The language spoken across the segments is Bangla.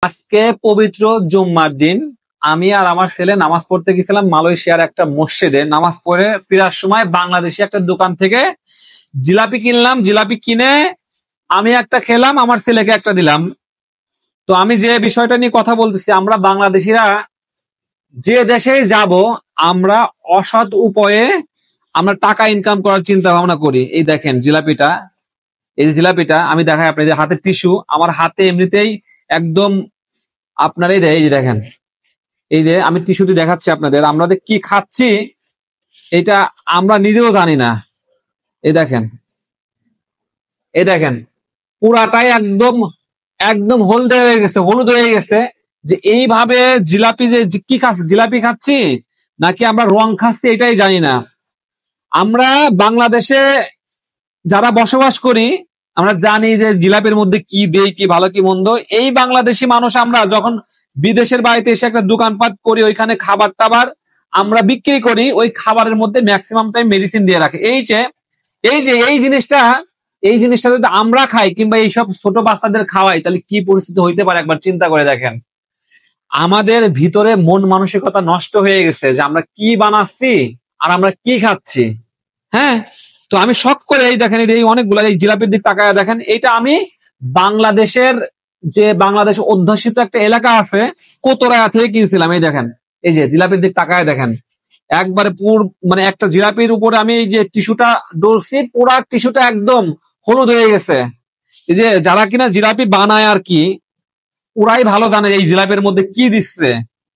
আজকে পবিত্র জুম্মার দিন আমি আর আমার ছেলে নামাজ পড়তে গেছিলাম মালয়েশিয়ার একটা মসজিদে। নামাজ পড়ে ফেরার সময় বাংলাদেশি একটা দোকান থেকে জিলাপি কিনলাম। জিলাপি কিনে আমি একটা খেলাম, আমার ছেলেকে একটা দিলাম। তো আমি যে বিষয়টা নিয়ে কথা বলতেছি, আমরা বাংলাদেশিরা যে দেশেই যাব, আমরা অসৎ উপায়ে আমরা টাকা ইনকাম করার চিন্তা ভাবনা করি। এই দেখেন জিলাপিটা, এই যে জিলাপিটা আমি দেখাই আপনাদের, হাতে টিস্যু, আমার হাতে এমনিতেই একদম আপনার এই যে দেখেন, এই যে আমি টিস্যুটি দেখাচ্ছি আপনাদের, আমরা যে কি খাচ্ছি এটা আমরা নিজেও জানি না। এই দেখেন, এই দেখেন পুরাটাই একদম একদম হলদে হয়ে গেছে, হলুদ হয়ে গেছে। যে এইভাবে জিলাপি যে কি খাচ্ছি, জিলাপি খাচ্ছি নাকি আমরা রং খাচ্ছি এটাই জানি না। আমরা বাংলাদেশে যারা বসবাস করি আমরা জানি যে জিলাপির মধ্যে কি দেই, কি ভালো কি মন্দ। এই বাংলাদেশি মানুষ আমরা যখন বিদেশের বাড়িতে এসে একটা দোকানপাট করি, ওইখানে খাবার টাবার আমরা বিক্রি করি, ওই খাবারের মধ্যে ম্যাক্সিমাম টাইম মেডিসিন দিয়ে রাখে। এই জিনিসটা যদি আমরা খাই কিংবা এইসব ছোট বাচ্চাদের খাওয়াই, তাহলে কি পরিস্থিতি হইতে পারে একবার চিন্তা করে দেখেন। আমাদের ভিতরে মন মানসিকতা নষ্ট হয়ে গেছে যে আমরা কি বানাচ্ছি আর আমরা কি খাচ্ছি। হ্যাঁ, তো আমি শখ করে এই দেখেন, এই অনেকগুলো এই জিলাপির দিক তাকায় দেখেন, এইটা আমি বাংলাদেশের যে বাংলাদেশ অধ্যুষিত একটা এলাকা আছে কোতরায়া থেকে কিনছিলাম। এই দেখেন, এই যে জিলাপির দিক তাকায় দেখেন, একবারে মানে একটা জিলাপির উপরে আমি এই যে টিস্যুটা ডলছি, পুরা টিস্যুটা একদম হলুদ হয়ে গেছে। এই যে যারা কিনা জিলাপি বানায় আর কি, ওরাই ভালো জানে এই জিলাপির মধ্যে কি দিচ্ছে,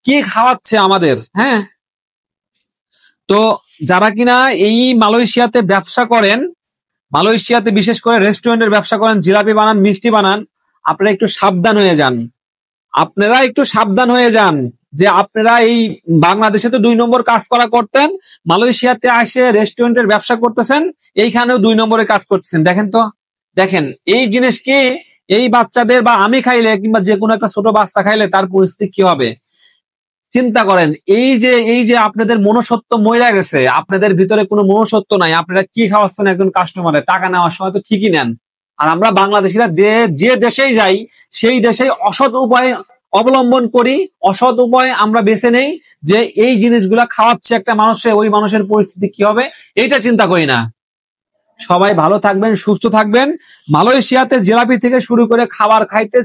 কি খাওয়াচ্ছে আমাদের। হ্যাঁ, তো যারা কিনা এই মালয়েশিয়াতে ব্যবসা করেন, মালয়েশিয়াতে বিশেষ করে রেস্টুরেন্টের ব্যবসা করেন, জিলাপি বানান, মিষ্টি বানান, আপনারা একটু সাবধান হয়ে যান। আপনারা একটু সাবধান হয়ে যান যে আপনারা এই বাংলাদেশে তো 2 নম্বর কাজ করা করতেন, মালয়েশিয়াতে আসে রেস্টুরেন্টের ব্যবসা করতেছেন, এইখানেও 2 নম্বরে কাজ করতেছেন। দেখেন তো, দেখেন এই জিনিস কি, এই বাচ্চাদের বা আমি খাইলে কিংবা যে কোনো একটা ছোট বাচ্চা খাইলে তার পরিস্থিতি কি হবে চিন্তা করেন। এই যে আপনাদের মনুষ্যত্ব মইরা গেছে, আপনাদের ভিতরে কোনো মনুষ্যত্ব নাই। আপনারা কি খাওয়াচ্ছেন একজন কাস্টমারের, টাকা নেওয়ার সময় তো ঠিকই নেন। আর আমরা বাংলাদেশিরা যে দেশেই যাই সেই দেশে অসৎ উপায় অবলম্বন করি, অসৎ উপায় আমরা বেছে নেই যে এই জিনিসগুলা খাওয়াচ্ছে একটা মানুষে, ওই মানুষের পরিস্থিতি কি হবে এইটা চিন্তা করি না। সবাই ভালো থাকবেন, সুস্থ থাকবেন। মালয়েশিয়াতে জিলাপি থেকে শুরু করে খাবার খাইতে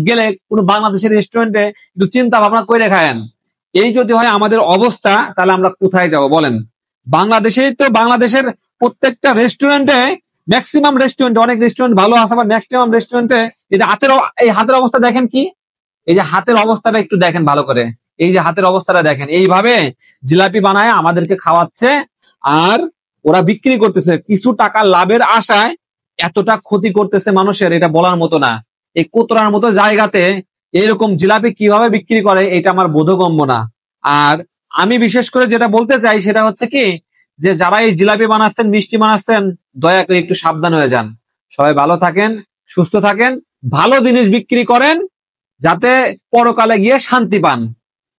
গেলে কোনো বাংলাদেশের রেস্টুরেন্টে একটু চিন্তা ভাবনা করে খায়েন। এই যদি হয় আমাদের অবস্থা, তাহলে আমরা কোথায় যাব বলেন। বাংলাদেশেই তো, বাংলাদেশের প্রত্যেকটা রেস্টুরেন্টে, ম্যাক্সিমাম রেস্টুরেন্টে, অনেক রেস্টুরেন্ট ভালো আছে, আবার ম্যাক্সিমাম রেস্টুরেন্টে এই হাতের অবস্থা দেখেন কি, এই যে হাতের অবস্থাটা একটু দেখেন ভালো করে, এই যে হাতের অবস্থাটা দেখেন, এইভাবে জিলাপি বানায় আমাদেরকে খাওয়াচ্ছে আর ওরা বিক্রি করতেছে কিছু টাকা লাভের আশায়। এতটা ক্ষতি করতেছে মানুষের, এটা বলার মতো না। এই কোতরার মতো জায়গাতে এরকম জিলাপি কিভাবে বিক্রি করে এটা আমার বোধগম্য না। আর আমি বিশেষ করে যেটা বলতে চাই সেটা হচ্ছে কি, যে যারা এই জিলাপি বানাচ্ছেন, মিষ্টি বানাচ্ছেন, দয়া করে একটু সাবধান হয়ে যান। সবাই ভালো থাকেন, সুস্থ থাকেন, ভালো জিনিস বিক্রি করেন যাতে পরকালে গিয়ে শান্তি পান।